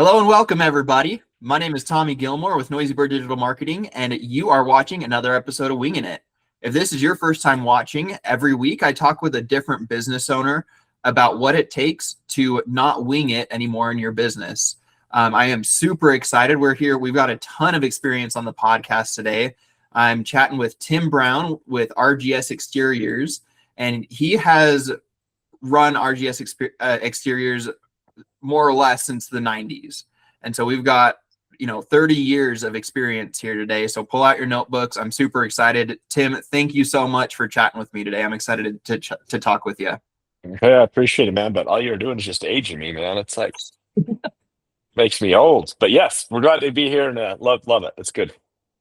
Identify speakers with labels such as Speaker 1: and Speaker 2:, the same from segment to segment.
Speaker 1: Hello and welcome, everybody. My name is Tommy Gilmore with Noisy Bird Digital Marketing, and you are watching another episode of Wingin It. If this is your first time watching, every week I talk with a different business owner about what it takes to not wing it anymore in your business. I am super excited. We're here. We've got a ton of experience on the podcast today. I'm chatting with Tim Brown with RGS Exteriors, and he has run RGS Exteriors more or less since the 90s. And so we've got, 30 years of experience here today. So pull out your notebooks. I'm super excited. Tim, thank you so much for chatting with me today. I'm excited to talk with you.
Speaker 2: Yeah, I appreciate it, man. But all you're doing is just aging me, man. It's like makes me old. But yes, we're glad to be here and love it. It's good.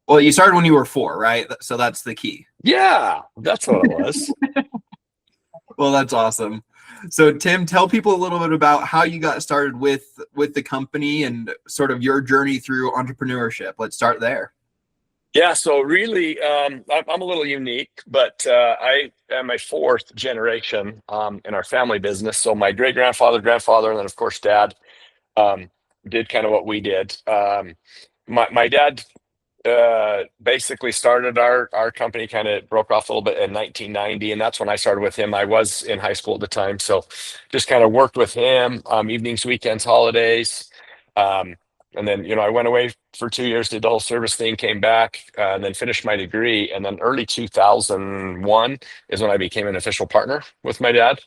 Speaker 1: Well, you started when you were 4, right? So that's the key.
Speaker 2: Yeah, that's what it was.
Speaker 1: Well, that's awesome. So Tim, tell people a little bit about how you got started with the company and sort of your journey through entrepreneurship. Let's start there.
Speaker 2: Yeah, so really, I'm a little unique, but I am a fourth generation in our family business. So my great grandfather, and then of course dad did kind of what we did. My dad basically started our company, kind of broke off a little bit in 1990, and that's when I started with him. I was in high school at the time, so just kind of worked with him evenings, weekends, holidays. And then, I went away for 2 years, did the whole service thing, came back, and then finished my degree. And then early 2001 is when I became an official partner with my dad.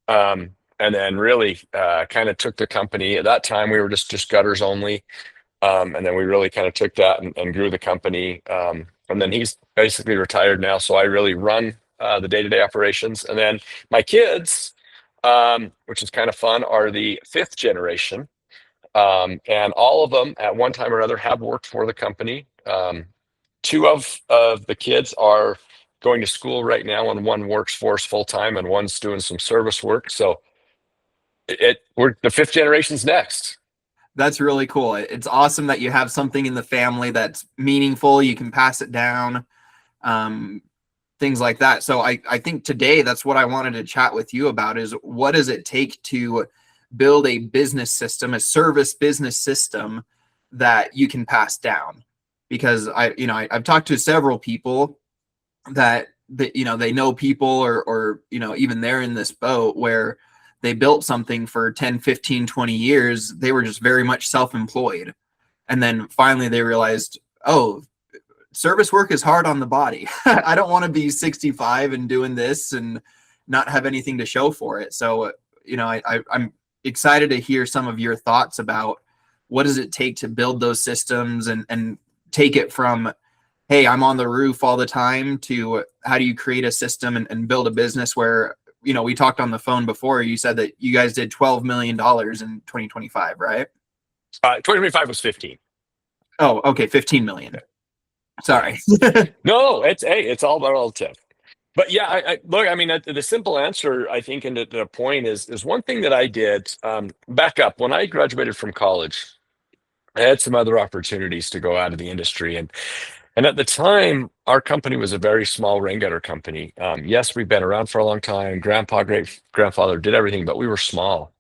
Speaker 2: And then really kind of took the company. At that time, we were just gutters only. And then we really kind of took that and grew the company. And then he's basically retired now. So I really run the day-to-day operations. And then my kids, which is kind of fun, are the fifth generation. And all of them at one time or another have worked for the company. Two of the kids are going to school right now, and one works for us full-time and one's doing some service work. So we're the fifth generation's next.
Speaker 1: That's really cool. It's awesome that you have something in the family that's meaningful. You can pass it down, things like that. So I think today that's what I wanted to chat with you about is what does it take to build a business system, a service business system that you can pass down? Because I've talked to several people that they know people or even they're in this boat where they built something for 10, 15, 20 years. They were just very much self-employed. And then finally they realized, oh, service work is hard on the body. I don't want to be 65 and doing this and not have anything to show for it. So, I'm excited to hear some of your thoughts about what does it take to build those systems and take it from, hey, I'm on the roof all the time, to how do you create a system and build a business where, we talked on the phone before. You said that you guys did $12 million in 2025, right?
Speaker 2: 2025 was 15.
Speaker 1: Oh, okay. 15 million. Sorry.
Speaker 2: No, it's all about relative. But yeah, look, I mean, the simple answer, I think, and the point is one thing that I did back up when I graduated from college. I had some other opportunities to go out of the industry, and at the time, our company was a very small rain gutter company. Yes, we've been around for a long time. Great grandfather did everything, but we were small.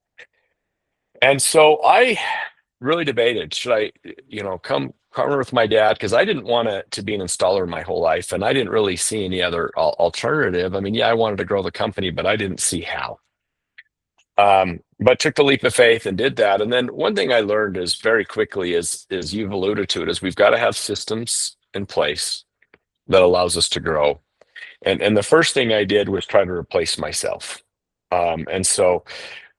Speaker 2: And so I really debated, should I, come partner with my dad? Because I didn't want to be an installer my whole life, and I didn't really see any other alternative. I mean, yeah, I wanted to grow the company, but I didn't see how. But took the leap of faith and did that. And then one thing I learned is very quickly is you've alluded to it, is we've got to have systems in place that allows us to grow. And the first thing I did was try to replace myself. And so,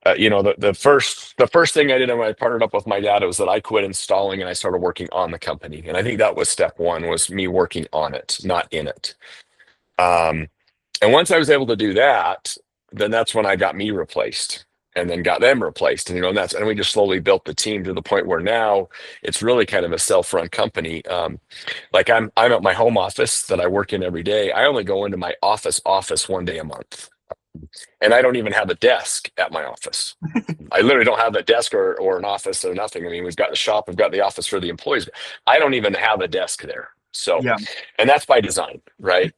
Speaker 2: the first thing I did when I partnered up with my dad was that I quit installing and I started working on the company. And I think that was step one, was me working on it, not in it. And once I was able to do that, then that's when I got me replaced and then got them replaced. And, and we just slowly built the team to the point where now it's really kind of a self-run company. Like I'm at my home office that I work in every day. I only go into my office one day a month. And I don't even have a desk at my office. I literally don't have a desk or an office or nothing. I mean, we've got the shop, we've got the office for the employees. I don't even have a desk there. So,
Speaker 1: Yeah.
Speaker 2: And that's by design, right?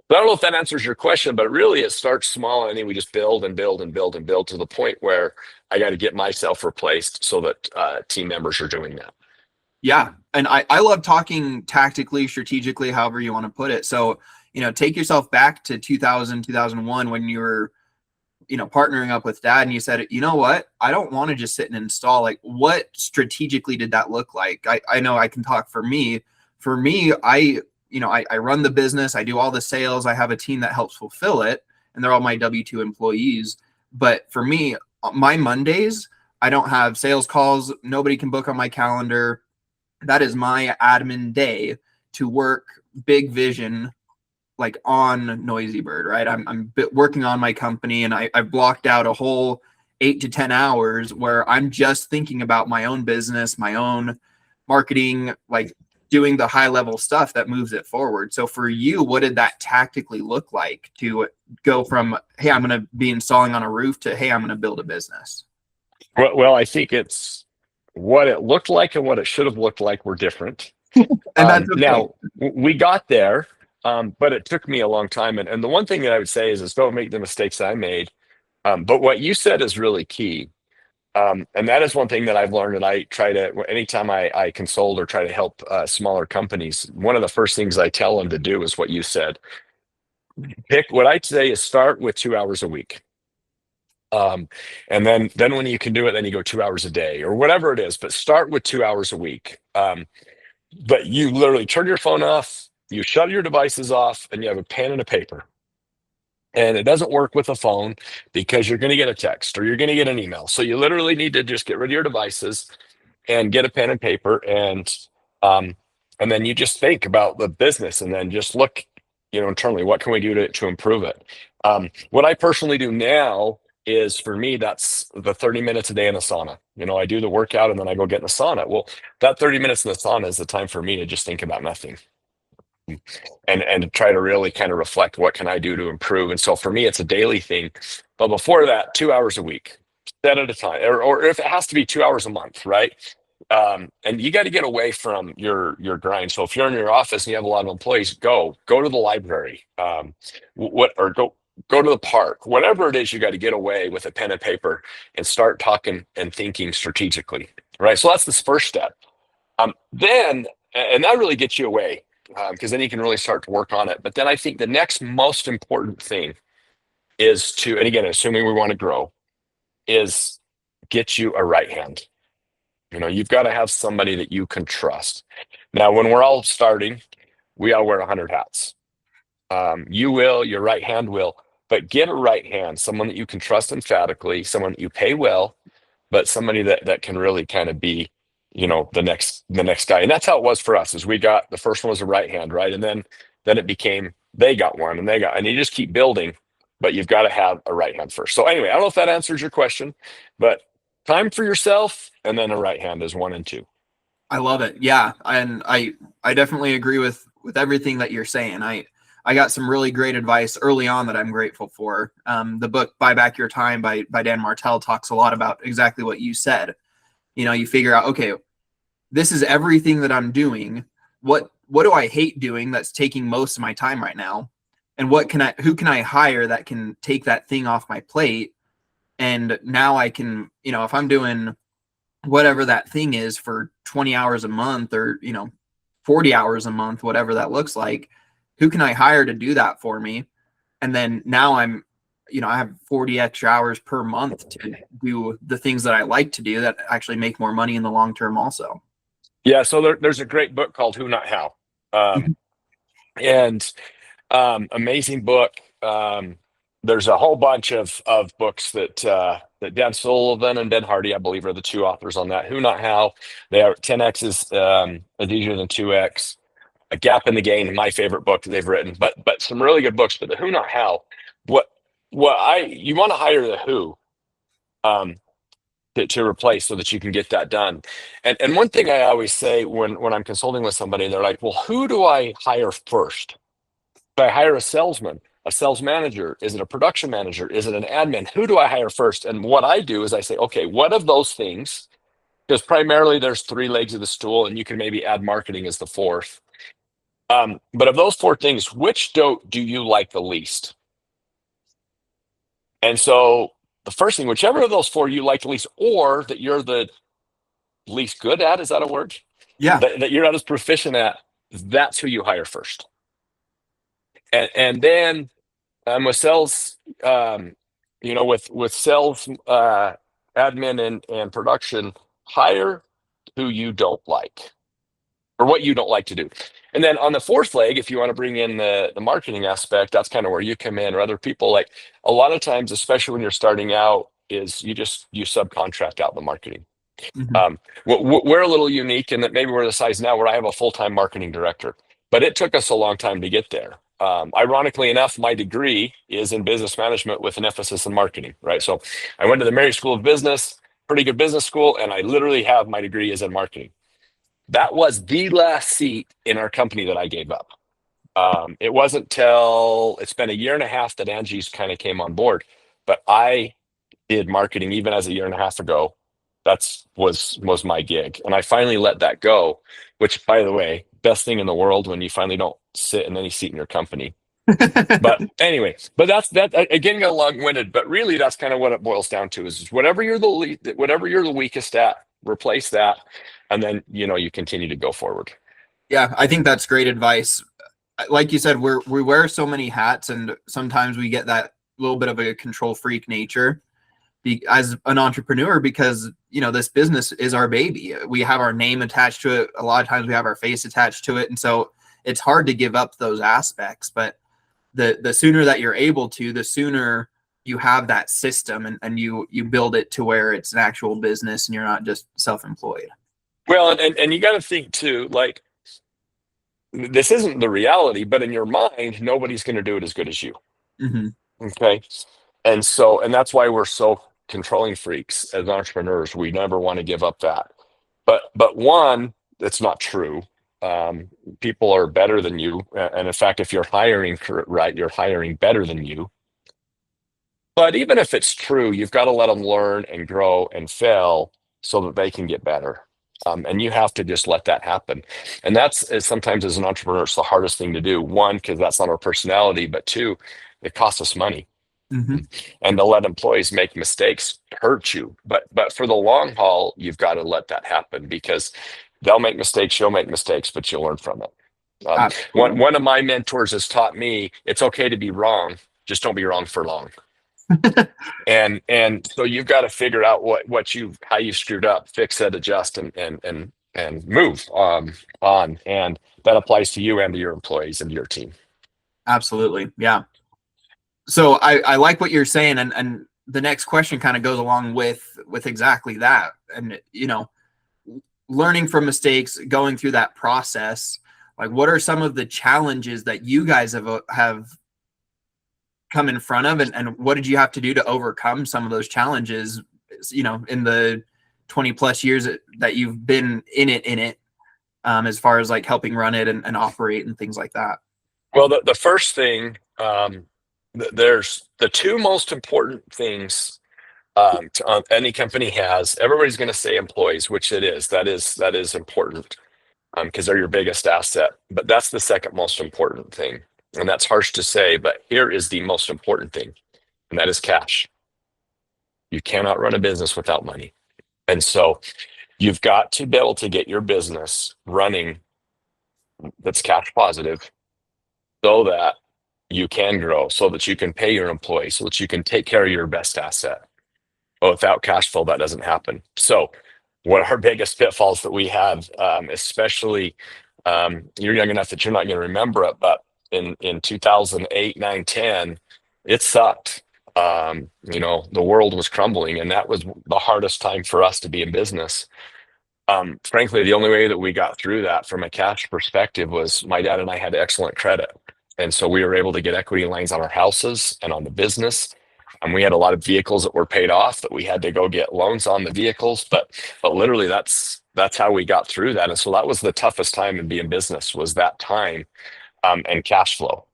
Speaker 2: But I don't know if that answers your question, but really it starts small and then we just build and build and build and build to the point where I got to get myself replaced so that team members are doing that.
Speaker 1: Yeah. And I love talking tactically, strategically, however you want to put it. So, take yourself back to 2000, 2001 when you were, partnering up with dad and you said, you know what, I don't want to just sit and install. Like, what strategically did that look like? I know I can talk for me. For me, I run the business. I do all the sales. I have a team that helps fulfill it, and they're all my W-2 employees. But for me, my Mondays, I don't have sales calls. Nobody can book on my calendar. That is my admin day to work big vision, like on Noisy Bird, right? I'm working on my company, and I've blocked out a whole 8 to 10 hours where I'm just thinking about my own business, my own marketing, like doing the high level stuff that moves it forward. So for you, what did that tactically look like to go from, hey, I'm going to be installing on a roof to, hey, I'm going to build a business?
Speaker 2: Well, I think it's what it looked like and what it should have looked like were different.
Speaker 1: And that's okay.
Speaker 2: Now we got there, but it took me a long time. And the one thing that I would say is don't make the mistakes that I made. But what you said is really key. And that is one thing that I've learned. And I try to, anytime I consult or try to help smaller companies, one of the first things I tell them to do is what you said. Pick what I'd say is start with 2 hours a week. And then when you can do it, then you go 2 hours a day or whatever it is, but start with 2 hours a week. But you literally turn your phone off, you shut your devices off, and you have a pen and a paper. And it doesn't work with a phone because you're going to get a text or you're going to get an email. So you literally need to just get rid of your devices and get a pen and paper, um, and then you just think about the business and then just look, internally, what can we do to improve it? What I personally do now is, for me, that's the 30 minutes a day in a sauna. I do the workout and then I go get in the sauna. Well, that 30 minutes in the sauna is the time for me to just think about nothing and to try to really kind of reflect what can I do to improve. And so for me, it's a daily thing. But before that, 2 hours a week, set at a time, or if it has to be 2 hours a month, right? And you got to get away from your grind. So if you're in your office and you have a lot of employees, go to the library, or go to the park, whatever it is. You got to get away with a pen and paper and start talking and thinking strategically, right? So that's the first step. And that really gets you away, because then you can really start to work on it. But then I think the next most important thing is to, and again, assuming we want to grow, is get you a right hand. You've got to have somebody that you can trust. Now, when we're all starting, we all wear 100 hats. You will, your right hand will, but get a right hand, someone that you can trust emphatically, someone that you pay well, but somebody that can really kind of be, the next guy. And that's how it was for us. Is we got, the first one was a right hand, right? And then it became, they got one and you just keep building, but you've got to have a right hand first. So anyway, I don't know if that answers your question, but time for yourself, and then a right hand is 1 and 2.
Speaker 1: I love it. Yeah. And I definitely agree with everything that you're saying. I got some really great advice early on that I'm grateful for. The book Buy Back Your Time by Dan Martell talks a lot about exactly what you said. You figure out, okay, this is everything that I'm doing. What do I hate doing that's taking most of my time right now? And who can I hire that can take that thing off my plate? And now I can, if I'm doing whatever that thing is for 20 hours a month or, 40 hours a month, whatever that looks like, who can I hire to do that for me? And then now I have 40 extra hours per month to do the things that I like to do that actually make more money in the long term also.
Speaker 2: Yeah. So there's a great book called Who Not How. And amazing book. There's a whole bunch of books that Dan Sullivan and Ben Hardy, I believe, are the two authors on that. Who Not How. They are 10x is easier than 2x. A Gap in the Game, my favorite book that they've written. But some really good books. But the Who Not How. You want to hire the who to replace so that you can get that done. And one thing I always say when I'm consulting with somebody, they're like, well, who do I hire first? Do I hire a salesman, a sales manager? Is it a production manager? Is it an admin? Who do I hire first? And what I do is I say, okay, what of those things? Because primarily there's 3 legs of the stool, and you can maybe add marketing as the 4th. But of those four things, which do you like the least? And so the first thing, whichever of those four you like the least, or that you're the least good at, is that a word?
Speaker 1: Yeah.
Speaker 2: That you're not as proficient at, that's who you hire first. And then with sales, with sales, admin and production, hire who you don't like or what you don't like to do. And then on the fourth leg, if you want to bring in the marketing aspect, that's kind of where you come in, or other people. Like a lot of times, especially when you're starting out, is you subcontract out the marketing.
Speaker 1: Hmm.
Speaker 2: Um, we're a little unique in that maybe we're the size now where I have a full-time marketing director, but it took us a long time to get there. Ironically enough, my degree is in business management with an emphasis in marketing, right? So I went to the Mary School of Business, pretty good business school, and I literally have my degree is in marketing. That was the last seat in our company that I gave up. It wasn't till it's been a year and a half that Angie's kind of came on board, but I did marketing even as a year and a half ago. Was my gig, and I finally let that go. Which, by the way, best thing in the world when you finally don't sit in any seat in your company. But anyway, but that's that again got long-winded. But really, that's kind of what it boils down to: is whatever whatever you're the weakest at, replace that, and then you continue to go forward.
Speaker 1: Yeah, I think that's great advice. Like you said, we wear so many hats, and sometimes we get that little bit of a control freak nature as an entrepreneur, because this business is our baby. We have our name attached to it. A lot of times we have our face attached to it, and so it's hard to give up those aspects. But the sooner that you're able to, the sooner you have that system, and you build it to where it's an actual business and you're not just self-employed.
Speaker 2: Well, and you got to think too, like this isn't the reality, but in your mind, nobody's going to do it as good as you.
Speaker 1: Hmm.
Speaker 2: Okay. And that's why we're so controlling freaks as entrepreneurs. We never want to give up that. But one, that's not true. Um, People are better than you. And in fact, if you're hiring right, you're hiring better than you. But even if it's true, you've got to let them learn and grow and fail so that they can get better. And you have to just let that happen. And sometimes as an entrepreneur, it's the hardest thing to do. One, because that's not our personality, but two, it costs us money.
Speaker 1: Hmm.
Speaker 2: And to let employees make mistakes hurt you. But for the long haul, you've got to let that happen because they'll make mistakes, you'll make mistakes, but you'll learn from it.
Speaker 1: Absolutely.
Speaker 2: One of my mentors has taught me it's okay to be wrong, just don't be wrong for long. And so you've got to figure out how you screwed up, fix it, adjust, and move on. And that applies to you and to your employees and to your team.
Speaker 1: Absolutely. Yeah. So I like what you're saying, and the next question kind of goes along with exactly that. And learning from mistakes, going through that process, like what are some of the challenges that you guys have come in front of, and what did you have to do to overcome some of those challenges, in the 20 plus years that you've been in it, as far as like helping run it and operate and things like that?
Speaker 2: Well, the first thing, there's the two most important things any company has. Everybody's going to say employees, which it is. That is important because they're your biggest asset. But that's the second most important thing, and that's harsh to say. But here is the most important thing, and that is cash. You cannot run a business without money, and so you've got to be able to get your business running that's cash positive so that you can grow, so that you can pay your employees, so that you can take care of your best asset. But without cash flow, that doesn't happen. So, one of our biggest pitfalls that we have, especially you're young enough that you're not going to remember it, but in 2008, 9, 10, it sucked. The world was crumbling, and that was the hardest time for us to be in business. Frankly, the only way that we got through that from a cash perspective was my dad and I had excellent credit. And so we were able to get equity lines on our houses and on the business. And we had a lot of vehicles that were paid off that we had to go get loans on the vehicles. But literally that's how we got through that. And so that was the toughest time in being business, was that time and cash flow.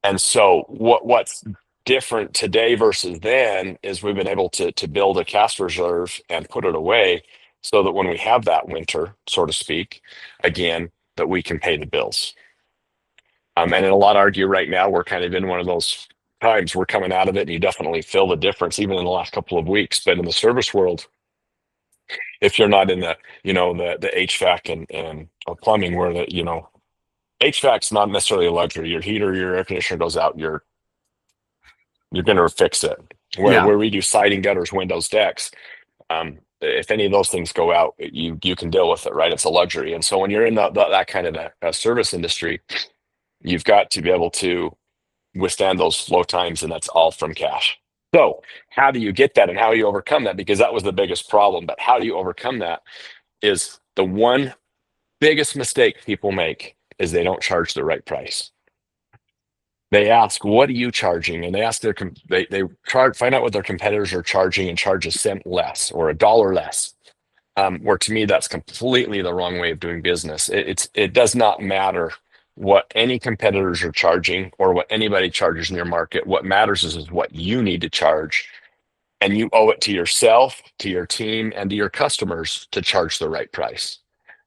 Speaker 2: And so what's different today versus then is we've been able to build a cash reserve and put it away so that when we have that winter, so to speak, again, that we can pay the bills. And in a lot of argue right now, we're kind of in one of those times we're coming out of it, and you definitely feel the difference even in the last couple of weeks. But in the service world, if you're not in the, the HVAC and plumbing, where HVAC's not necessarily a luxury. Your heater, your air conditioner goes out, you're going to fix it. Where
Speaker 1: Yeah.
Speaker 2: where we do siding, gutters, windows, decks, if any of those things go out, you can deal with it, right? It's a luxury. And so when you're in that kind of a service industry, you've got to be able to withstand those slow times, and that's all from cash. So how do you get that, and how do you overcome that? Because that was the biggest problem. But how do you overcome that is the one biggest mistake people make is they don't charge the right price. They ask, "What are you charging?" And they ask they find out what their competitors are charging and charge a cent less or a dollar less. Where to me, that's completely the wrong way of doing business. It does not matter what any competitors are charging or what anybody charges in your market. What matters is what you need to charge, and you owe it to yourself, to your team, and to your customers to charge the right price.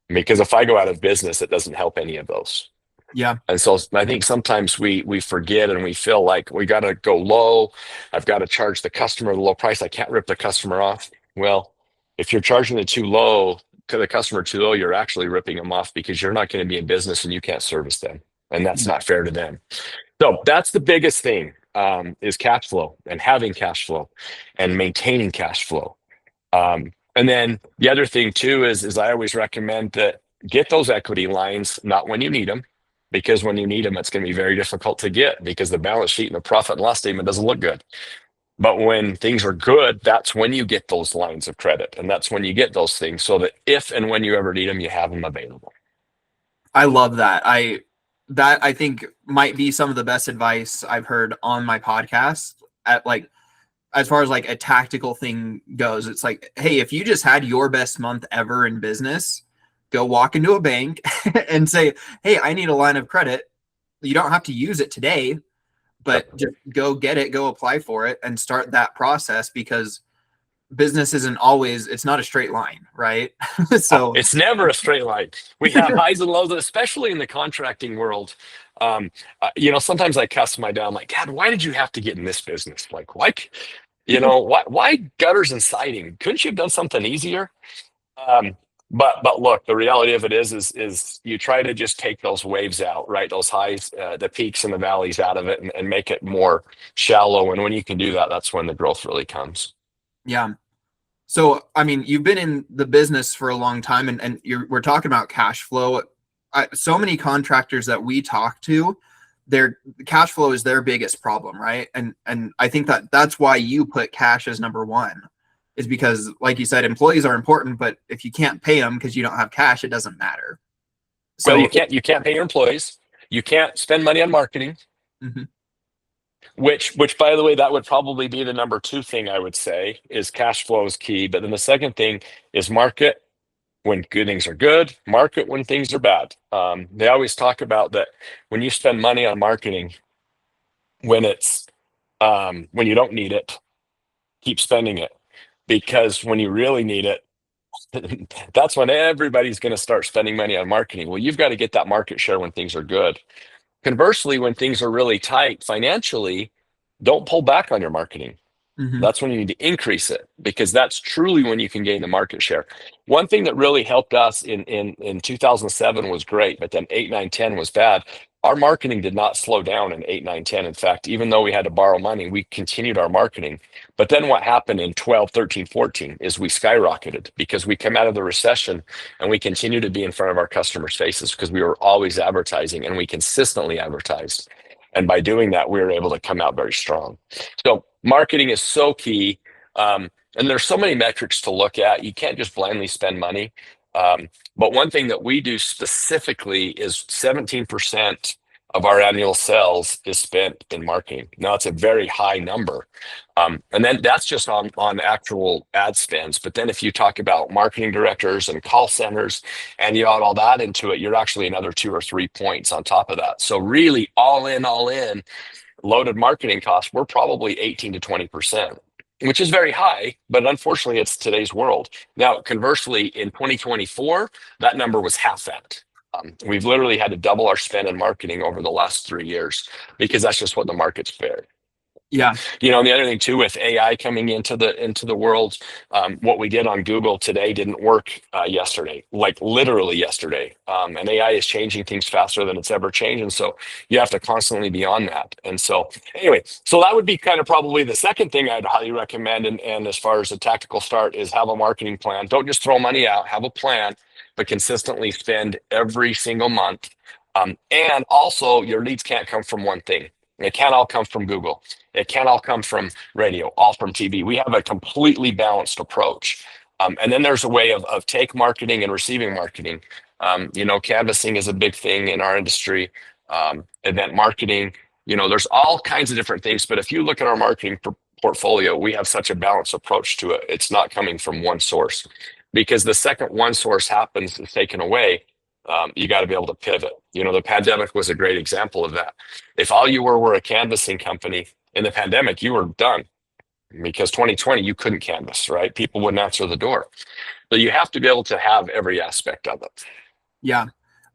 Speaker 2: Because if I go out of business, it doesn't help any of those.
Speaker 1: Yeah.
Speaker 2: And so I think sometimes we forget, and we feel like we got to go low. I've got to charge the customer the low price. I can't rip the customer off. Well, if you're charging it too low to the customer too low, you're actually ripping them off, because you're not going to be in business and you can't service them. And that's
Speaker 1: Yeah.
Speaker 2: not fair to them. So that's the biggest thing, is cash flow, and having cash flow and maintaining cash flow. And then the other thing too is I always recommend that get those equity lines, not when you need them, because when you need them, it's going to be very difficult to get, because the balance sheet and the profit and loss statement doesn't look good. But when things are good, that's when you get those lines of credit, and that's when you get those things, so that if and when you ever need them, you have them available.
Speaker 1: I love that. I think might be some of the best advice I've heard on my podcast, at like, as far as like a tactical thing goes. It's like, hey, if you just had your best month ever in business, go walk into a bank and say, hey, I need a line of credit. You don't have to use it today, but just go get it, go apply for it, and start that process, because business isn't always, it's not a straight line, right? So
Speaker 2: It's never a straight line. We have highs and lows, especially in the contracting world. Sometimes I cuss my dad. I'm like, "Dad, why did you have to get in this business? Like, why gutters and siding? Couldn't you have done something easier?" Um, but look, the reality of it is you try to just take those waves out, right? Those highs, the peaks and the valleys out of it, and make it more shallow. And when you can do that, that's when the growth really comes.
Speaker 1: yeah. So, I mean, you've been in the business for a long time, and we're talking about cash flow. So many contractors that we talk to, their cash flow is their biggest problem, right? And I think that's why you put cash as number one, is because, like you said, employees are important, but if you can't pay them because you don't have cash, it doesn't matter.
Speaker 2: Well, you
Speaker 1: So,
Speaker 2: can't pay your employees. You can't spend money on marketing.
Speaker 1: mhm,
Speaker 2: Which by the way, that would probably be the number two thing I would say, is cash flow is key. But then the second thing is market when good things are good, market when things are bad. They always talk about that when you spend money on marketing, when it's when you don't need it, keep spending it, because when you really need it, that's when everybody's going to start spending money on marketing. Well, you've got to get that market share when things are good. Conversely, when things are really tight financially, don't pull back on your marketing.
Speaker 1: mhm,
Speaker 2: That's when you need to increase it, because that's truly when you can gain the market share. One thing that really helped us in 2007 was great, but then 8, 9, 10 was bad. Our marketing did not slow down in 8, 9, 10. In fact, even though we had to borrow money, we continued our marketing. But then what happened in 12, 13, 14 is we skyrocketed, because we come out of the recession and we continue to be in front of our customers' faces, because we were always advertising and we consistently advertised. And by doing that, we were able to come out very strong. So marketing is so key. And there's so many metrics to look at. You can't just blindly spend money. But one thing that we do specifically is 17% of our annual sales is spent in marketing. Now, it's a very high number. And then that's just on actual ad spends. But then if you talk about marketing directors and call centers and you add all that into it, you're actually another 2 or 3 points on top of that. So really all in, loaded marketing costs, we're probably 18 to 20%, which is very high, but unfortunately it's today's world. Now, conversely, in 2024, that number was half that. We've literally had to double our spend in marketing over the last 3 years because that's just what the market's fared.
Speaker 1: Yeah.
Speaker 2: And the other thing too, with AI coming into the world, what we did on Google today didn't work yesterday, like literally yesterday. And AI is changing things faster than it's ever changed, and so you have to constantly be on that. And so, anyway, so that would be kind of probably the second thing I'd highly recommend. And as far as a tactical start is have a marketing plan. Don't just throw money out. Have a plan, but consistently spend every single month. And also, your leads can't come from one thing. It can't all come from Google. It can't all come from radio, all from TV. We have a completely balanced approach. And then there's a way of take marketing and receiving marketing. Canvassing is a big thing in our industry. Event marketing, there's all kinds of different things. But if you look at our marketing portfolio, we have such a balanced approach to it. It's not coming from one source, because the second one source happens, is taken away. You got to be able to pivot. The pandemic was a great example of that. If all you were a canvassing company in the pandemic, you were done, because 2020, you couldn't canvas, right? People wouldn't answer the door. So you have to be able to have every aspect of it.
Speaker 1: Yeah.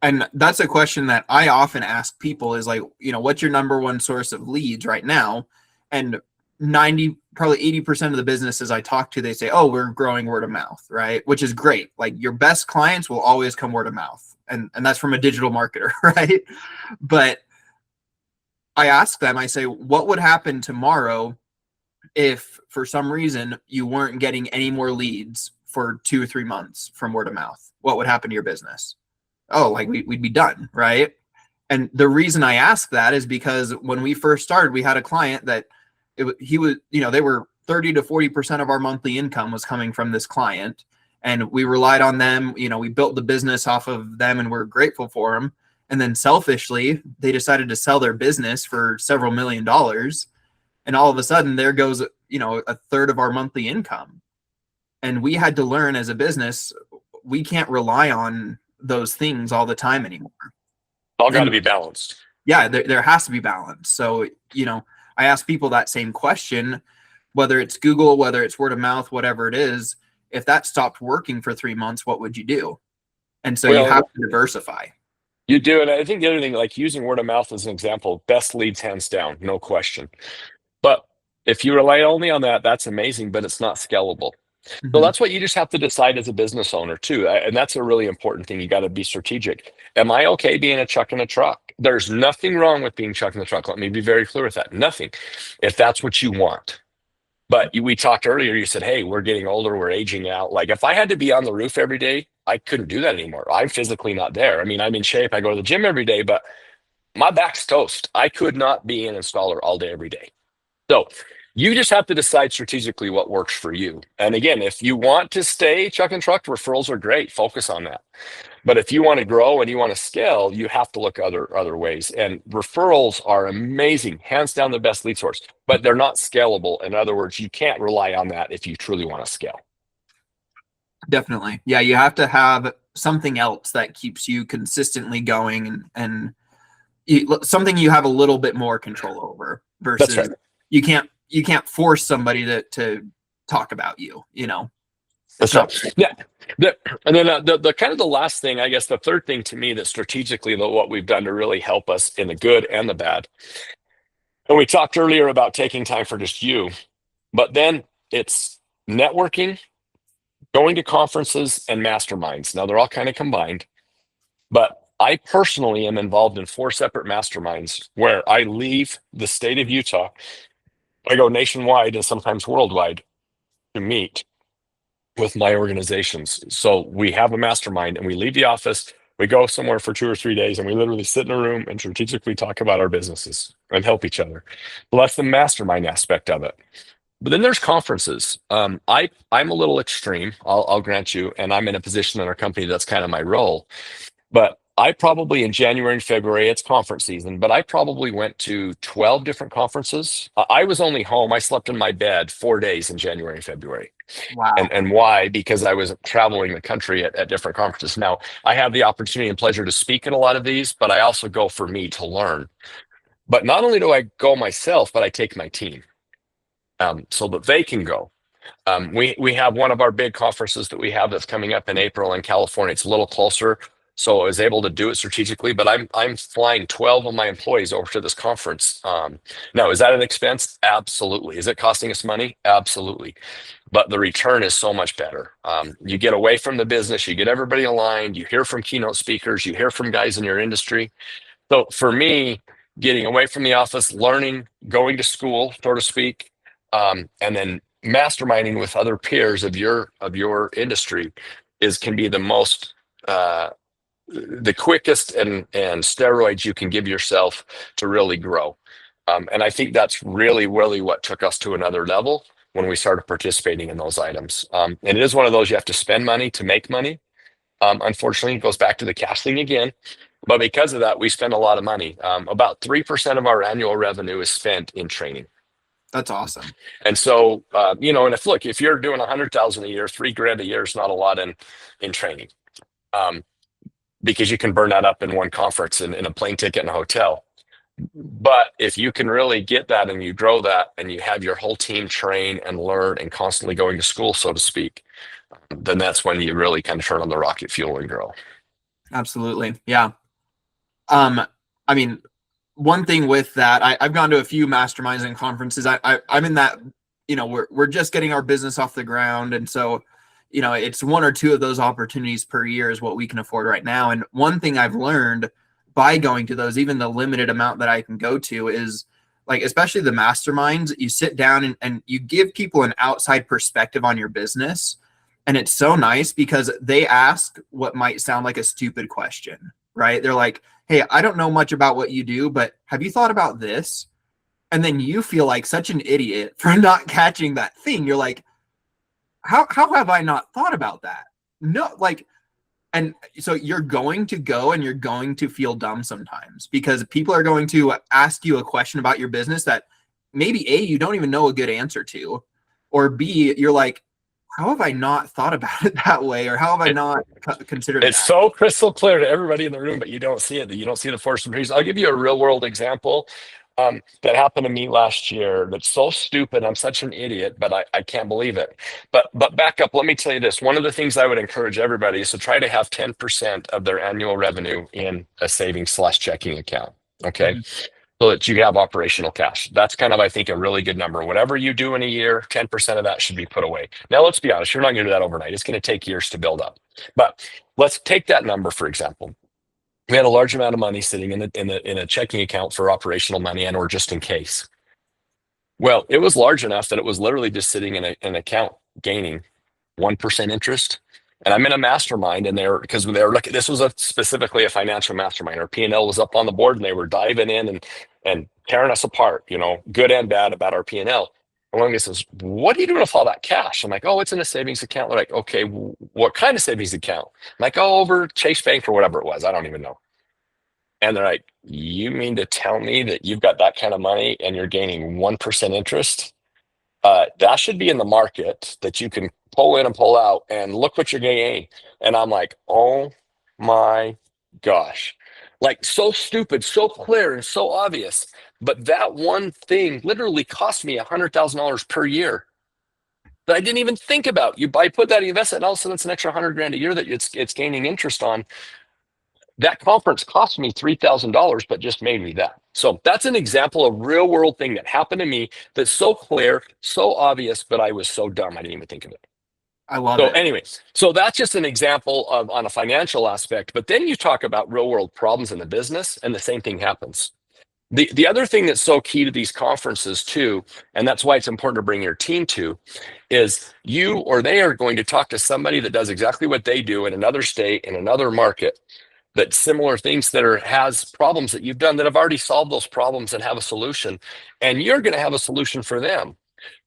Speaker 1: And that's a question that I often ask people is like, what's your number one source of leads right now? And probably 80% of the businesses I talk to, they say, oh, we're growing word of mouth, right? Which is great. Like, your best clients will always come word of mouth. And that's from a digital marketer, right? But I ask them, I say, what would happen tomorrow if for some reason you weren't getting any more leads for 2 or 3 months from word of mouth? What would happen to your business? Oh, like we'd be done, right? And the reason I ask that is because when we first started, we had a client that they were 30 to 40% of our monthly income was coming from this client. And we relied on them. We built the business off of them, and we're grateful for them. And then selfishly, they decided to sell their business for several $1,000,000. And all of a sudden there goes, a third of our monthly income. And we had to learn as a business, we can't rely on those things all the time anymore.
Speaker 2: All got to be balanced.
Speaker 1: Yeah, there has to be balance. So, I ask people that same question, whether it's Google, whether it's word of mouth, whatever it is. If that stopped working for 3 months, what would you do? And so you have to diversify.
Speaker 2: You do. And I think the other thing, like using word of mouth as an example, best leads hands down, no question. But if you rely only on that, that's amazing, but it's not scalable. So that's what you just have to decide as a business owner too. And that's a really important thing. You got to be strategic. Am I okay being a chuck in a truck? There's nothing wrong with being chuck in the truck. Let me be very clear with that. Nothing. If that's what you want. But we talked earlier, you said, hey, we're getting older, we're aging out. Like, if I had to be on the roof every day, I couldn't do that anymore. I'm physically not there. I mean, I'm in shape. I go to the gym every day, but my back's toast. I could not be an installer all day, every day. So you just have to decide strategically what works for you. And again, if you want to stay chuck and truck, referrals are great. Focus on that. But if you want to grow and you want to scale, you have to look other ways. And referrals are amazing, hands down the best lead source, but they're not scalable. In other words, you can't rely on that if you truly want to scale.
Speaker 1: Definitely. Yeah, you have to have something else that keeps you consistently going and something you have a little bit more control over versus
Speaker 2: That's right.
Speaker 1: You can't force somebody to talk about you,
Speaker 2: That's right. Yeah. And then the kind of the last thing, I guess, the third thing to me that strategically, what we've done to really help us in the good and the bad. And we talked earlier about taking time for just you, but then it's networking, going to conferences, and masterminds. Now they're all kind of combined, but I personally am involved in 4 separate masterminds where I leave the state of Utah. I go nationwide and sometimes worldwide to meet with my organizations. So we have a mastermind and we leave the office, we go somewhere for 2 or 3 days, and we literally sit in a room and strategically talk about our businesses and help each other. Well, that's the mastermind aspect of it. But then there's conferences. I'm a little extreme, I'll grant you, and I'm in a position in our company that's kind of my role. But I probably in January and February, it's conference season, but I probably went to 12 different conferences. I was only home. I slept in my bed 4 days in January and February.
Speaker 1: Wow.
Speaker 2: And why? Because I was traveling the country at different conferences. Now, I have the opportunity and pleasure to speak at a lot of these, but I also go for me to learn. But not only do I go myself, but I take my team so that they can go. We have one of our big conferences that we have that's coming up in April in California. It's a little closer. So I was able to do it strategically, but I'm flying 12 of my employees over to this conference. Now, is that an expense? Absolutely. Is it costing us money? Absolutely. But the return is so much better. You get away from the business, you get everybody aligned, you hear from keynote speakers, you hear from guys in your industry. So for me, getting away from the office, learning, going to school, so to speak, and then masterminding with other peers of your industry can be the most the quickest and steroids you can give yourself to really grow. And I think that's really what took us to another level when we started participating in those items. And it is one of those you have to spend money to make money. Unfortunately, it goes back to the cash thing again. But because of that, we spend a lot of money. About 3% of our annual revenue is spent in training.
Speaker 1: That's awesome.
Speaker 2: And so, and if you're doing 100,000 a year, $3,000 a year is not a lot in training. Because you can burn that up in one conference and in a plane ticket and a hotel. But if you can really get that and you grow that and you have your whole team train and learn and constantly going to school, so to speak, then that's when you really kind of turn on the rocket fuel and grow.
Speaker 1: Absolutely. Yeah. I mean, one thing with that, I've gone to a few masterminds and conferences. I'm in that, we're just getting our business off the ground. And so, it's one or two of those opportunities per year is what we can afford right now. And one thing I've learned by going to those, even the limited amount that I can go to, is like, especially the masterminds, you sit down and you give people an outside perspective on your business. And it's so nice because they ask what might sound like a stupid question, right? They're like, hey, I don't know much about what you do, but have you thought about this? And then you feel like such an idiot for not catching that thing. You're like, how have I not thought about that? No, and so you're going to go and you're going to feel dumb sometimes because people are going to ask you a question about your business that maybe A, you don't even know a good answer to, or B, you're like, how have I not thought about it that way? Or how have I not considered
Speaker 2: It's
Speaker 1: that?
Speaker 2: so crystal clear to everybody in the room, but you don't see it. You don't see the forest and trees. I'll give you a real world example that happened to me last year. That's so stupid. I'm such an idiot, but I can't believe it. But back up. Let me tell you this. One of the things I would encourage everybody is to try to have 10% of their annual revenue in a savings/checking account. Okay.
Speaker 1: Mhm.
Speaker 2: So that you have operational cash. That's kind of, I think, a really good number. Whatever you do in a year, 10% of that should be put away. Now, let's be honest, you're not going to do that overnight. It's going to take years to build up. But let's take that number, for example. We had a large amount of money sitting in a checking account for operational money and or just in case. Well, it was large enough that it was literally just sitting in an account gaining 1% interest. And I'm in a mastermind and because they were looking, this was specifically a financial mastermind. Our P&L was up on the board and they were diving in and tearing us apart, good and bad about our P&L. And one of them says, what are you doing with all that cash? I'm like, oh, it's in a savings account. They're like, okay, what kind of savings account? I'm like, oh, over Chase Bank or whatever it was. I don't even know. And they're like, you mean to tell me that you've got that kind of money and you're gaining 1% interest? That should be in the market that you can pull in and pull out and look what you're gaining. And I'm like, oh my gosh, like so stupid, so clear and so obvious. But that one thing literally cost me $100,000 per year that I didn't even think about. I put that in investment and all of a sudden it's an extra $100,000 a year that it's gaining interest on. That conference cost me $3,000, but just made me that. So that's an example of real world thing that happened to me that's so clear, so obvious, but I was so dumb I didn't even think of it.
Speaker 1: I love
Speaker 2: So
Speaker 1: it.
Speaker 2: anyways, so that's just an example of on a financial aspect, but then you talk about real world problems in the business and the same thing happens. The other thing that's so key to these conferences too, and that's why it's important to bring your team to, is you or they are going to talk to somebody that does exactly what they do in another state, in another market, that similar things that has problems that you've done that have already solved those problems and have a solution, and you're going to have a solution for them.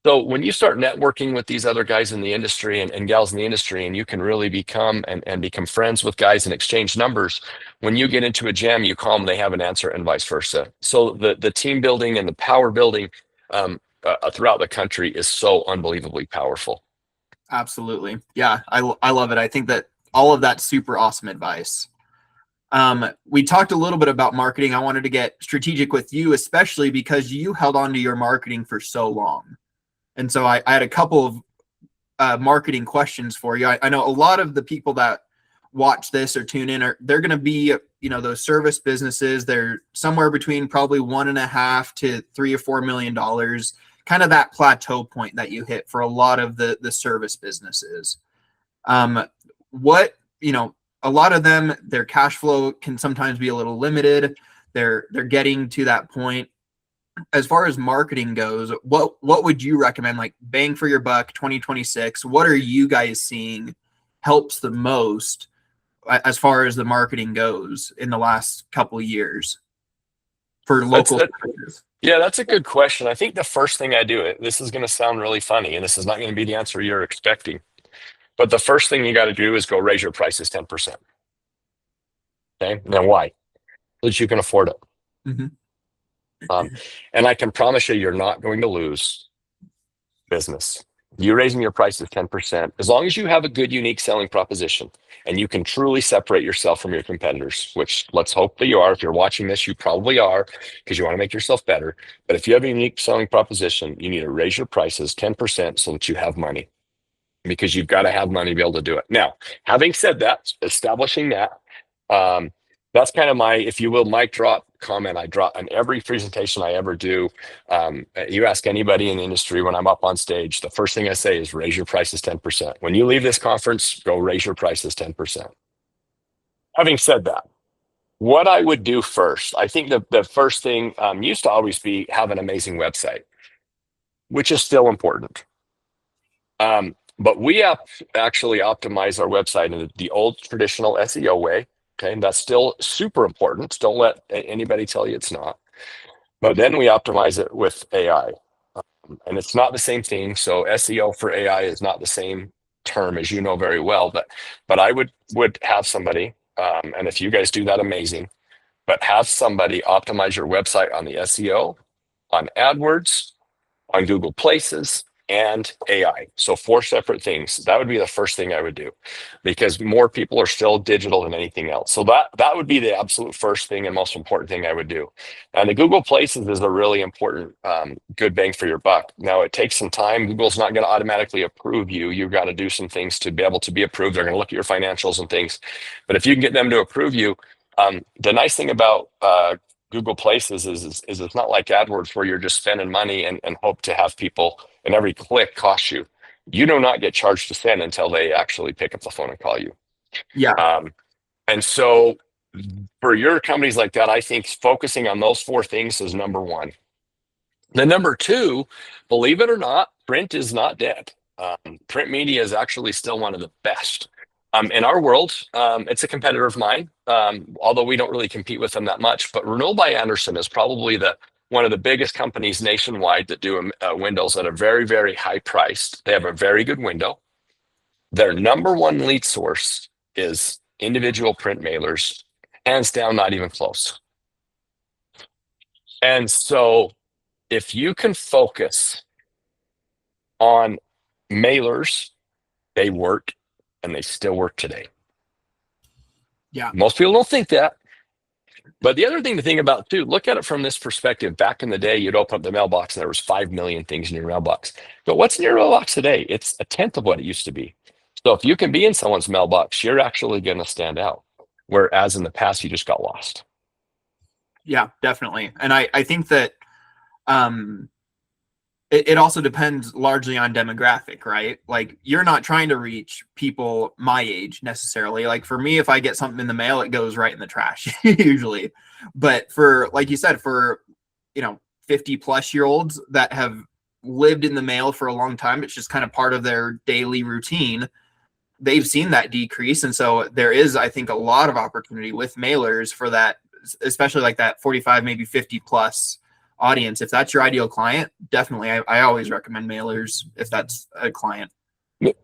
Speaker 2: So when you start networking with these other guys in the industry and gals in the industry, and you can really become and become friends with guys and exchange numbers, when you get into a jam, you call them, they have an answer, and vice versa. So the team building and the power building throughout the country is so unbelievably powerful.
Speaker 1: Absolutely. Yeah, I love it. I think that all of that's super awesome advice. We talked a little bit about marketing. I wanted to get strategic with you, especially because you held on to your marketing for so long. And so I had a couple of marketing questions for you. I know a lot of the people that watch this or tune in, or they're going to be, those service businesses. They're somewhere between probably 1.5 to $3 or $4 million, kind of that plateau point that you hit for a lot of the service businesses. What, a lot of them, their cash flow can sometimes be a little limited. They're getting to that point. As far as marketing goes, what would you recommend, like bang for your buck 2026? What are you guys seeing helps the most as far as the marketing goes in the last couple of years for local services?
Speaker 2: Yeah, that's a good question. I think the first thing I do, this is going to sound really funny, and this is not going to be the answer you're expecting, but the first thing you got to do is go raise your prices 10%. Okay, now why? Because you can afford it.
Speaker 1: Mm-hmm.
Speaker 2: And I can promise you, you're not going to lose business. You raising your prices 10%, as long as you have a good, unique selling proposition and you can truly separate yourself from your competitors, which let's hope that you are. If you're watching this, you probably are, because you want to make yourself better. But if you have a unique selling proposition, you need to raise your prices 10% so that you have money, because you've got to have money to be able to do it. Now, having said that, establishing that, that's kind of my, if you will, mic drop comment I drop on every presentation I ever do. You ask anybody in the industry when I'm up on stage, the first thing I say is raise your prices 10%. When you leave this conference, go raise your prices 10%. Having said that, what I would do first, I think the first thing used to always be have an amazing website, which is still important. But we actually optimize our website in the old traditional SEO way. Okay, and that's still super important. Don't let anybody tell you it's not. But then we optimize it with AI. And it's not the same thing. So SEO for AI is not the same term, as you know very well. But I would have somebody, and if you guys do that, amazing. But have somebody optimize your website on the SEO, on AdWords, on Google Places, and AI. So 4 separate things. That would be the first thing I would do, because more people are still digital than anything else. So that would be the absolute first thing and most important thing I would do. And the Google Places is a really important, good bang for your buck. Now, it takes some time. Google's not going to automatically approve you. You've got to do some things to be able to be approved. They're going to look at your financials and things. But if you can get them to approve you, the nice thing about Google Places is it's not like AdWords where you're just spending money and hope to have people, and every click costs you. You do not get charged to send until they actually pick up the phone and call you.
Speaker 1: Yeah.
Speaker 2: And so for your companies like that, I think focusing on those 4 things is number 1. Then number 2, believe it or not, print is not dead. Print media is actually still one of the best. In our world, it's a competitor of mine, although we don't really compete with them that much. But Renault by Anderson is probably one of the biggest companies nationwide that do windows at a very, very high price. They have a very good window. Their number 1 lead source is individual print mailers, hands down, not even close. And so if you can focus on mailers, they work, and they still work today.
Speaker 1: Yeah.
Speaker 2: Most people don't think that. But the other thing to think about too, look at it from this perspective. Back in the day, you'd open up the mailbox and there was 5 million things in your mailbox. But what's in your mailbox today? It's a tenth of what it used to be. So if you can be in someone's mailbox, you're actually going to stand out. Whereas in the past, you just got lost.
Speaker 1: Yeah, definitely. And I think that it also depends largely on demographic, right? Like, you're not trying to reach people my age necessarily. Like, for me, if I get something in the mail, it goes right in the trash usually. But for, like you said, for 50-plus-year-olds that have lived in the mail for a long time, it's just kind of part of their daily routine. They've seen that decrease. And so there is, I think, a lot of opportunity with mailers for that, especially like that 45, maybe 50 plus audience. If that's your ideal client, definitely, I always recommend mailers if that's a client.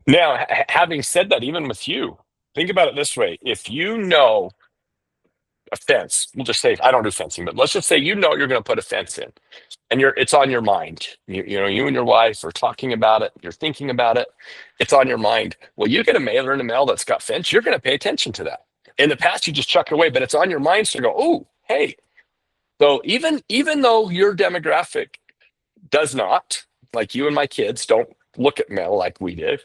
Speaker 2: Now, having said that, even with you, think about it this way. If you know a fence, we'll just say, I don't do fencing, but let's just say you're going to put a fence in, and it's on your mind. You and your wife are talking about it, you're thinking about it, it's on your mind. Well, you get a mailer in the mail that's got fence, you're going to pay attention to that. In the past, you just chuck it away, but it's on your mind, so you go, oh, hey. So even though your demographic does not, like you and my kids, don't look at mail like we did,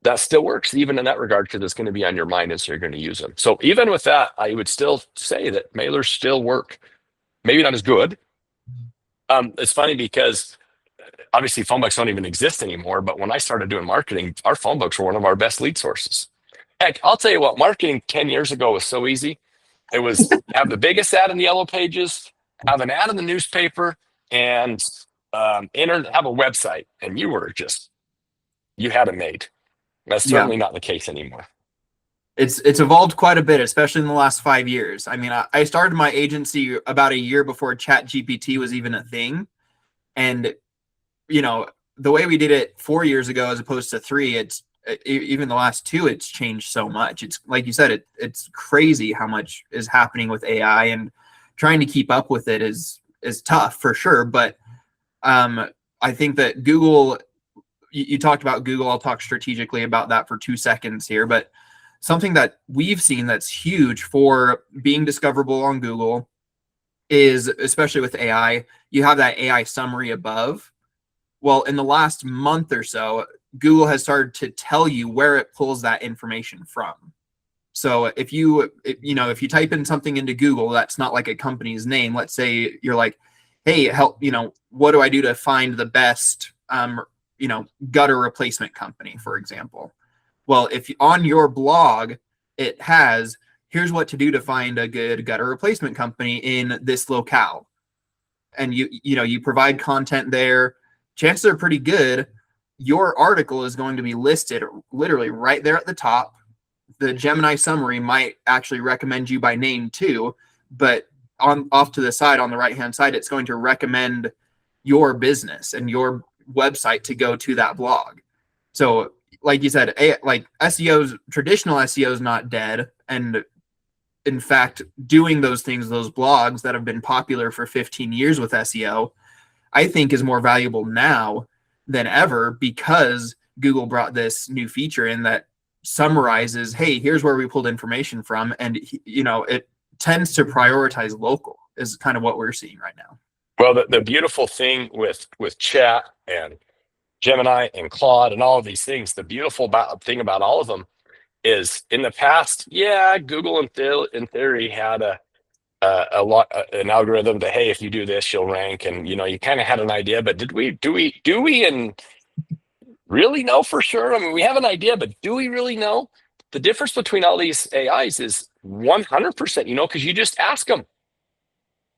Speaker 2: that still works even in that regard because it's going to be on your mind and so you're going to use them. So even with that, I would still say that mailers still work. Maybe not as good. It's funny because obviously phone books don't even exist anymore. But when I started doing marketing, our phone books were one of our best lead sources. Heck, I'll tell you what, marketing 10 years ago was so easy. It was have the biggest ad in the yellow pages, have an ad in the newspaper, and have a website. And you had it made. That's
Speaker 1: Yeah.
Speaker 2: certainly not the case anymore.
Speaker 1: It's evolved quite a bit, especially in the last 5 years. I mean, I started my agency about a year before Chat GPT was even a thing. And, you know, the way we did it 4 years ago, as opposed to 3, even the last 2, it's changed so much. It's like you said, it's crazy how much is happening with AI, and trying to keep up with it is tough for sure. But I think that Google, you talked about Google. I'll talk strategically about that for 2 seconds here, but something that we've seen that's huge for being discoverable on Google is, especially with AI, you have that AI summary above. Well, in the last month or so, Google has started to tell you where it pulls that information from. So if you type in something into Google that's not like a company's name, let's say you're like, hey, help, what do I do to find the best, gutter replacement company, for example. Well, if on your blog, it has, here's what to do to find a good gutter replacement company in this locale. And you provide content there, chances are pretty good your article is going to be listed literally right there at the top. The Gemini summary might actually recommend you by name too, but off to the side on the right-hand side, it's going to recommend your business and your website to go to that blog. So like you said, like traditional SEO is not dead. And in fact, doing those things, those blogs that have been popular for 15 years with SEO, I think is more valuable now than ever, because Google brought this new feature in that summarizes, hey, here's where we pulled information from. And, it tends to prioritize local is kind of what we're seeing right now.
Speaker 2: Well, the beautiful thing with chat and Gemini and Claude and all of these things, the beautiful thing about all of them is in the past, Google in theory had an algorithm that, hey, if you do this, you'll rank, and you kind of had an idea, but do we and really know for sure? I mean, we have an idea, but do we really know? The difference between all these AIs is 100%, because you just ask them,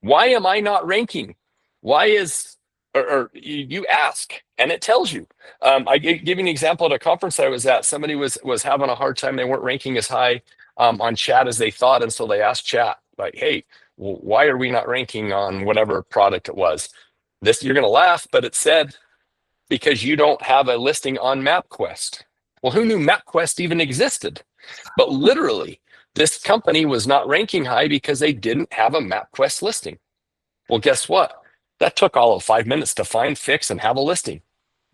Speaker 2: why am I not ranking? Why is, or you ask and it tells you. I give you an example at a conference I was at. Somebody was having a hard time. They weren't ranking as high on chat as they thought. And so they asked chat, like, hey, why are we not ranking on whatever product it was? This, you're going to laugh, but it said, because you don't have a listing on MapQuest. Well, who knew MapQuest even existed? But literally, this company was not ranking high because they didn't have a MapQuest listing. Well, guess what? That took all of 5 minutes to find, fix, and have a listing.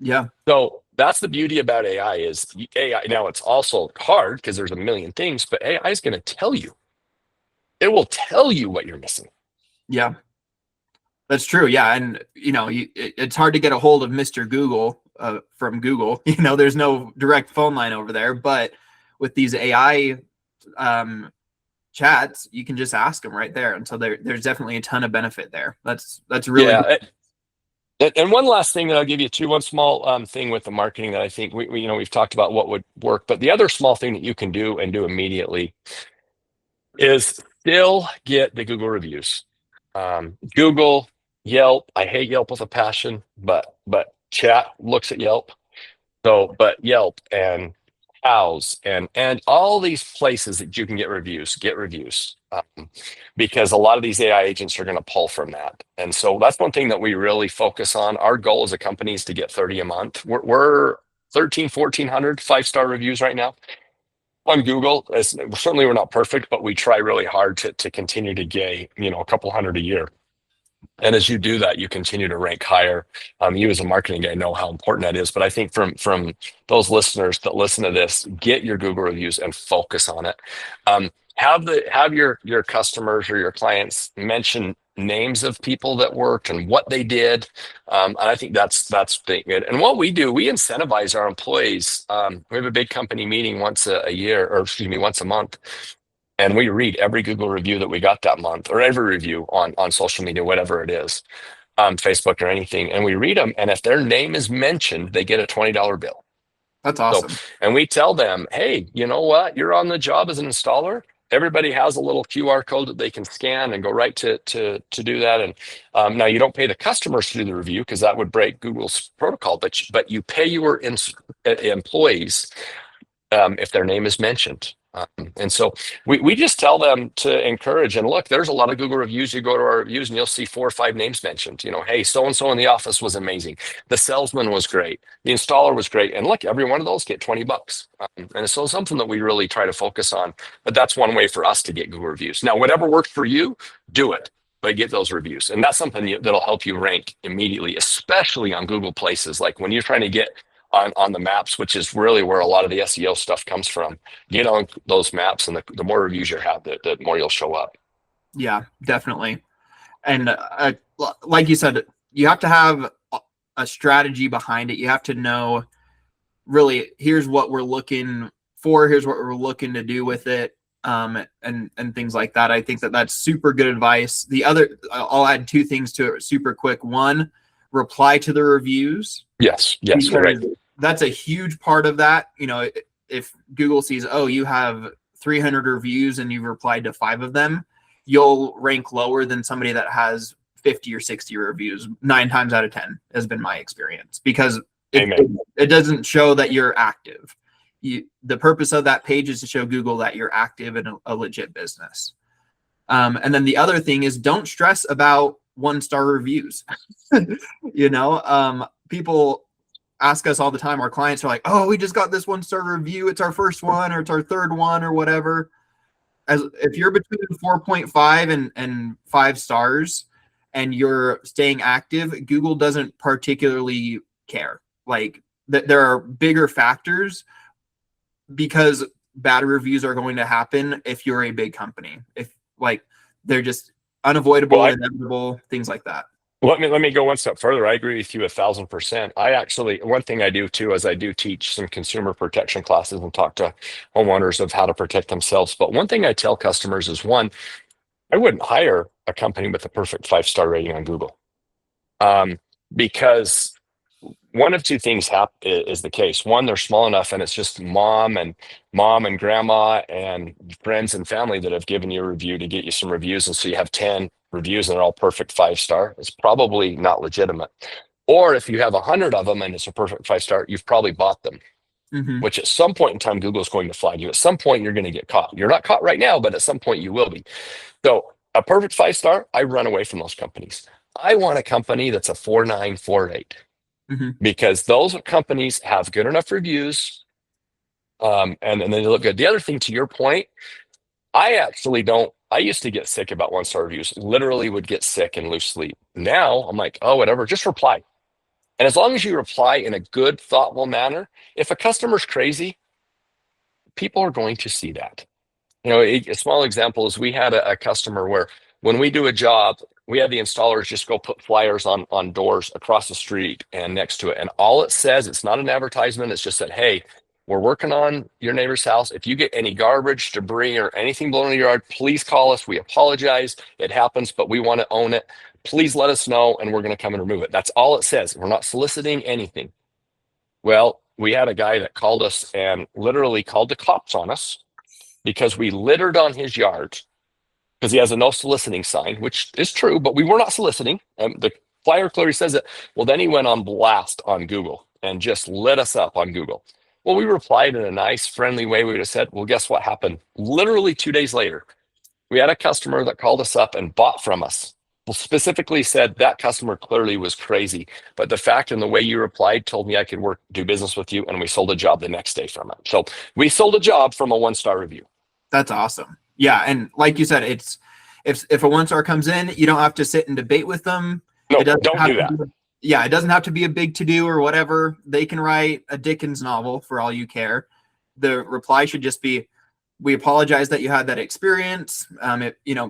Speaker 1: Yeah.
Speaker 2: So that's the beauty about AI is AI. Now it's also hard because there's a million things, but AI is going to tell you. It will tell you what you're missing.
Speaker 1: Yeah. That's true. Yeah. And, it's hard to get a hold of Mr. Google from Google. There's no direct phone line over there. But with these AI chats, you can just ask them right there. And so there's definitely a ton of benefit there. That's really
Speaker 2: good. And one last thing that I'll give you too, one small thing with the marketing that I think we've talked about what would work. But the other small thing that you can do and do immediately is still get the Google reviews. Google, Yelp. I hate Yelp with a passion, but chat looks at Yelp. So, but Yelp and House and all these places that you can get reviews, because a lot of these AI agents are going to pull from that. And so that's one thing that we really focus on. Our goal as a company is to get 30 a month. We're 1,400 5-star reviews right now on Google. Certainly we're not perfect, but we try really hard to continue to get a couple hundred a year. And as you do that, you continue to rank higher. You as a marketing guy know how important that is. But I think from those listeners that listen to this, get your Google reviews and focus on it. Have your customers or your clients mention names of people that worked and what they did. And I think that's good. And what we do, we incentivize our employees. We have a big company meeting once a year, or excuse me, once a month. And we read every Google review that we got that month, or every review on social media, whatever it is, Facebook or anything. And we read them. And if their name is mentioned, they get a $20 bill.
Speaker 1: That's
Speaker 2: So,
Speaker 1: awesome.
Speaker 2: and we tell them, hey, you know what? You're on the job as an installer. Everybody has a little QR code that they can scan and go right to do that. And now you don't pay the customers to do the review because that would break Google's protocol, but you pay your employees if their name is mentioned. And so we just tell them to encourage. And look, there's a lot of Google reviews. You go to our reviews and you'll see 4 or 5 names mentioned. Hey, so-and-so in the office was amazing. The salesman was great. The installer was great. And look, every one of those get $20. And so something that we really try to focus on. But that's one way for us to get Google reviews. Now, whatever works for you, do it. But get those reviews. And that's something that'll help you rank immediately, especially on Google Places. Like when you're trying to get on the maps, which is really where a lot of the SEO stuff comes from. Get on those maps, and the more reviews you have, the more you'll show up.
Speaker 1: Yeah, definitely. And like you said, you have to have a strategy behind it. You have to know, really, here's what we're looking for. Here's what we're looking to do with it, and things like that. I think that's super good advice. The other, I'll add 2 things to it super quick. One, reply to the reviews.
Speaker 2: Yes, right.
Speaker 1: That's a huge part of that. If Google sees, oh, you have 300 reviews and you've replied to 5 of them, you'll rank lower than somebody that has 50 or 60 reviews. 9 times out of 10 has been my experience, because it doesn't show that you're active. The purpose of that page is to show Google that you're active in a legit business. And then the other thing is, don't stress about 1-star reviews. People ask us all the time. Our clients are like, oh, we just got this 1-star review. It's our first one, or it's our third one, or whatever. If you're between 4.5 and 5 stars and you're staying active, Google doesn't particularly care. Like there are bigger factors, because bad reviews are going to happen if you're a big company. If they're just unavoidable, inevitable, things like that.
Speaker 2: Let me go one step further. I agree with you 1,000%. One thing I do too is I do teach some consumer protection classes and talk to homeowners of how to protect themselves. But one thing I tell customers is, one, I wouldn't hire a company with a perfect 5-star rating on Google, because one of 2 things is the case. One, they're small enough and it's just mom and grandma and friends and family that have given you a review to get you some reviews. And so you have 10 reviews and they're all perfect 5-star. It's probably not legitimate. Or if you have 100 of them and it's a perfect 5-star, you've probably bought them, which at some point in time, Google is going to flag you. At some point, you're going to get caught. You're not caught right now, but at some point you will be. So a perfect 5-star, I run away from those companies. I want a company that's a 4.9, 4.8. Because those companies have good enough reviews, and then they look good. The other thing, to your point, I used to get sick about 1-star reviews, literally would get sick and lose sleep. Now I'm like, oh, whatever, just reply. And as long as you reply in a good, thoughtful manner, if a customer's crazy, people are going to see that. A small example is, we had a customer where when we do a job, we have the installers just go put flyers on doors across the street and next to it. And all it says, it's not an advertisement. It's just that, hey, we're working on your neighbor's house. If you get any garbage, debris, or anything blown in your yard, please call us. We apologize. It happens, but we want to own it. Please let us know, and we're going to come and remove it. That's all it says. We're not soliciting anything. Well, we had a guy that called us and literally called the cops on us because we littered on his yard, because he has a no soliciting sign, which is true, but we were not soliciting. The flyer clearly says it. Well, then he went on blast on Google and just lit us up on Google. Well, we replied in a nice, friendly way. We just said, well, guess what happened? Literally 2 days later, we had a customer that called us up and bought from us. Well, specifically said that customer clearly was crazy, but the fact and the way you replied told me I could do business with you, and we sold a job the next day from it. So we sold a job from a 1-star review.
Speaker 1: That's awesome. Yeah, and like you said, it's if a 1-star comes in, you don't have to sit and debate with them.
Speaker 2: No, don't do that.
Speaker 1: It doesn't have to be a big to-do or whatever. They can write a Dickens novel for all you care. The reply should just be, we apologize that you had that experience.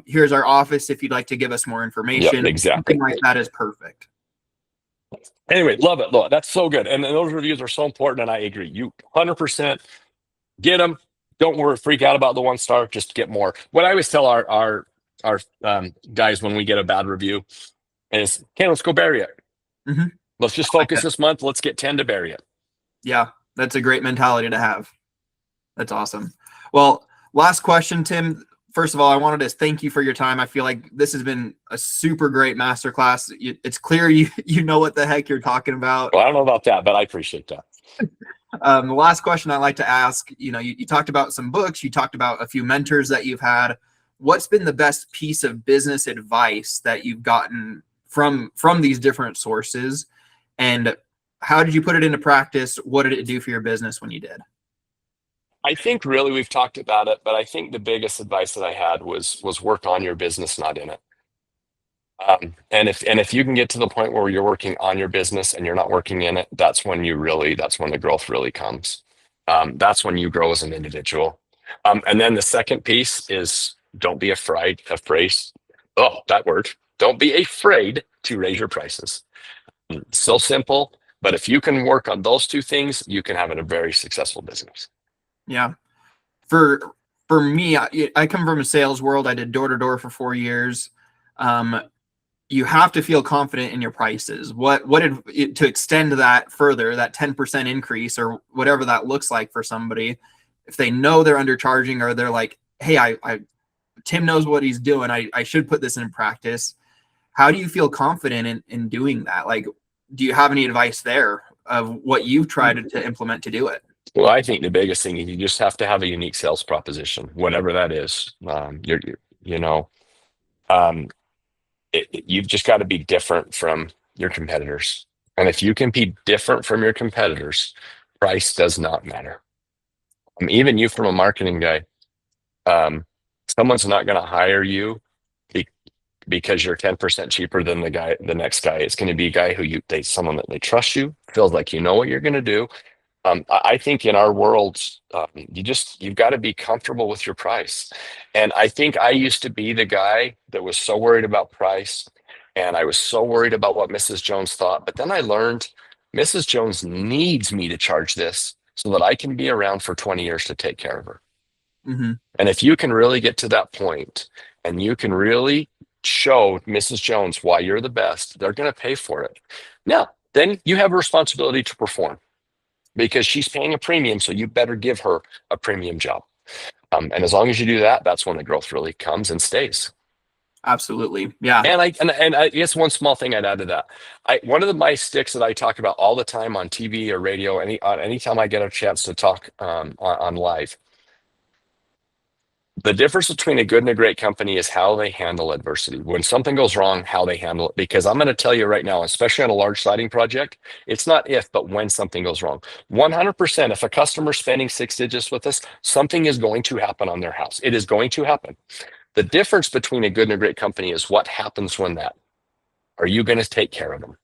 Speaker 1: Here's our office if you'd like to give us more
Speaker 2: Yep,
Speaker 1: information.
Speaker 2: exactly.
Speaker 1: Something like that is perfect.
Speaker 2: Anyway, love it. Love it. That's so good. And those reviews are so important. And I agree. You 100% get them. Don't worry, freak out about the 1 star. Just get more. What I always tell our guys when we get a bad review is, okay, let's go bury it.
Speaker 1: Mm-hmm.
Speaker 2: Let's just focus this month. Let's get 10 to bury it.
Speaker 1: Yeah, that's a great mentality to have. That's awesome. Well, last question, Tim. First of all, I wanted to thank you for your time. I feel like this has been a super great masterclass. It's clear you know what the heck you're talking about.
Speaker 2: Well, I don't know about that, but I appreciate that.
Speaker 1: The last question I like to ask, you talked about some books, you talked about a few mentors that you've had. What's been the best piece of business advice that you've gotten from these different sources? And how did you put it into practice? What did it do for your business when you did?
Speaker 2: I think really we've talked about it, but I think the biggest advice that I had was work on your business, not in it. And if you can get to the point where you're working on your business and you're not working in it, that's when the growth really comes. That's when you grow as an individual. And then the second piece is don't be afraid. Oh, that word. Don't be afraid to raise your prices. So simple, but if you can work on those 2 things, you can have a very successful business.
Speaker 1: Yeah. For me, I come from a sales world. I did door to door for 4 years. You have to feel confident in your prices. To extend that further, that 10% increase or whatever that looks like for somebody, if they know they're undercharging or they're like, hey, Tim knows what he's doing. I should put this in practice. How do you feel confident in doing that? Like, do you have any advice there of what you've tried to implement to do it?
Speaker 2: Well, I think the biggest thing is you just have to have a unique sales proposition, whatever that is. You've just got to be different from your competitors. And if you can be different from your competitors, price does not matter. Even you from a marketing guy, someone's not going to hire you because you're 10% cheaper than the next guy. It's going to be a guy someone that they trust you, feels like you know what you're going to do. I think in our world, you've got to be comfortable with your price. And I think I used to be the guy that was so worried about price, and I was so worried about what Mrs. Jones thought. But then I learned Mrs. Jones needs me to charge this so that I can be around for 20 years to take care of her.
Speaker 1: Mm-hmm.
Speaker 2: And if you can really get to that point and you can really show Mrs. Jones why you're the best, they're going to pay for it. Now, then you have a responsibility to perform, because she's paying a premium, so you better give her a premium job. And as long as you do that, that's when the growth really comes and stays.
Speaker 1: Absolutely. Yeah.
Speaker 2: And I guess one small thing I'd add to that. One of my sticks that I talk about all the time on TV or radio, anytime I get a chance to talk on live. The difference between a good and a great company is how they handle adversity. When something goes wrong, how they handle it. Because I'm going to tell you right now, especially on a large siding project, it's not if, but when something goes wrong. 100%, if a customer's spending 6 digits with us, something is going to happen on their house. It is going to happen. The difference between a good and a great company is what happens when that. Are you going to take care of them?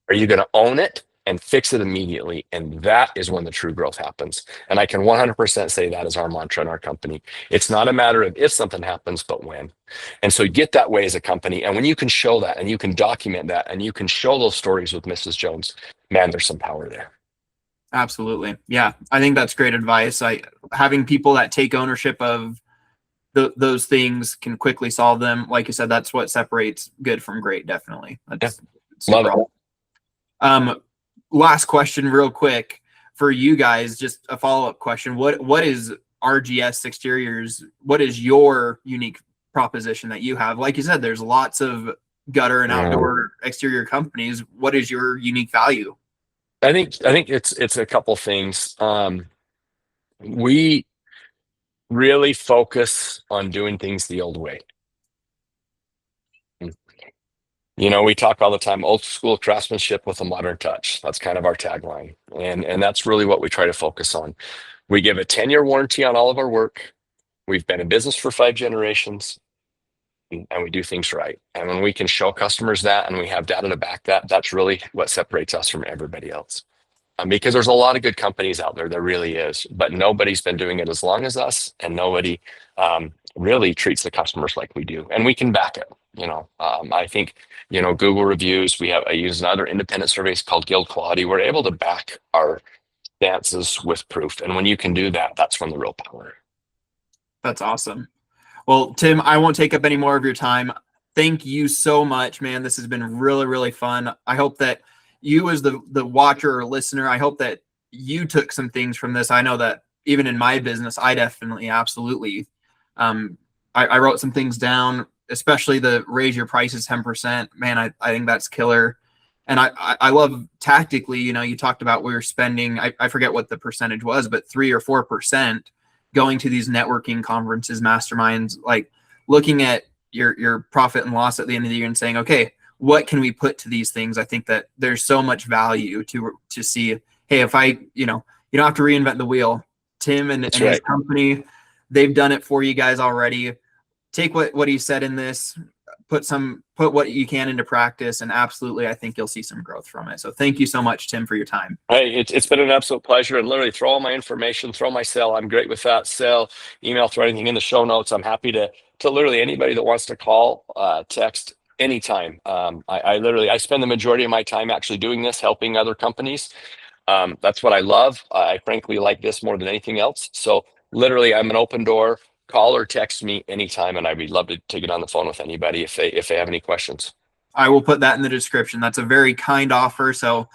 Speaker 2: Are you going to own it and fix it immediately? And that is when the true growth happens. And I can 100% say that is our mantra in our company. It's not a matter of if something happens, but when. And so you get that way as a company. And when you can show that and you can document that and you can show those stories with Mrs. Jones, man, there's some power there.
Speaker 1: Absolutely. Yeah. I think that's great advice. Having people that take ownership of those things can quickly solve them. Like you said, that's what separates good from great. Definitely. That's super awesome. Last question real quick for you guys, just a follow-up question. What is RGS Exteriors? What is your unique proposition that you have? Like you said, there's lots of gutter and outdoor exterior companies. What is your unique value?
Speaker 2: I think it's a couple things. We really focus on doing things the old way. We talk all the time, old school craftsmanship with a modern touch. That's kind of our tagline. And that's really what we try to focus on. We give a 10-year warranty on all of our work. We've been in business for 5 generations, and we do things right. And when we can show customers that and we have data to back that, that's really what separates us from everybody else. Because there's a lot of good companies out there. There really is, but nobody's been doing it as long as us, and nobody really treats the customers like we do, and we can back it. I think Google reviews. I use another independent surveys called Guild Quality. We're able to back our stances with proof, and when you can do that, that's when the real power.
Speaker 1: That's awesome. Well, Tim, I won't take up any more of your time. Thank you so much, man. This has been really, really fun. I hope that you, as the watcher or listener, I hope that you took some things from this. I know that even in my business, I definitely, absolutely, I wrote some things down, especially the raise your prices 10%. Man, I think that's killer. And I love tactically, you talked about we were spending, I forget what the percentage was, but 3 or 4% going to these networking conferences, masterminds, like looking at your profit and loss at the end of the year and saying, okay, what can we put to these things? I think that there's so much value to see, hey, if you don't have to reinvent the wheel. Tim and his company, they've done it for you guys already. Take what he said in this, put what you can into practice, and absolutely, I think you'll see some growth from it. So thank you so much, Tim, for your time.
Speaker 2: Hey, it's been an absolute pleasure, and literally throw all my information, throw my cell. I'm great with that. Cell, email, throw anything in the show notes. I'm happy to literally anybody that wants to call, text anytime. I spend the majority of my time actually doing this, helping other companies. That's what I love. I frankly like this more than anything else. So literally, I'm an open door. Call or text me anytime, and I'd be love to get on the phone with anybody if they have any questions.
Speaker 1: I will put that in the description. That's a very kind offer. So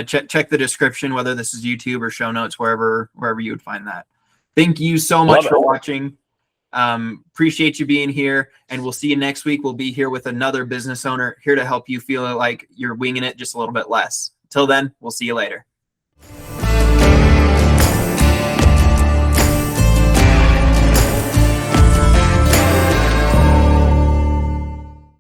Speaker 1: check the description, whether this is YouTube or show notes, wherever you would find that. Thank you so much for watching. Appreciate you being here, and we'll see you next week. We'll be here with another business owner here to help you feel like you're winging it just a little bit less. Till then, we'll see you later.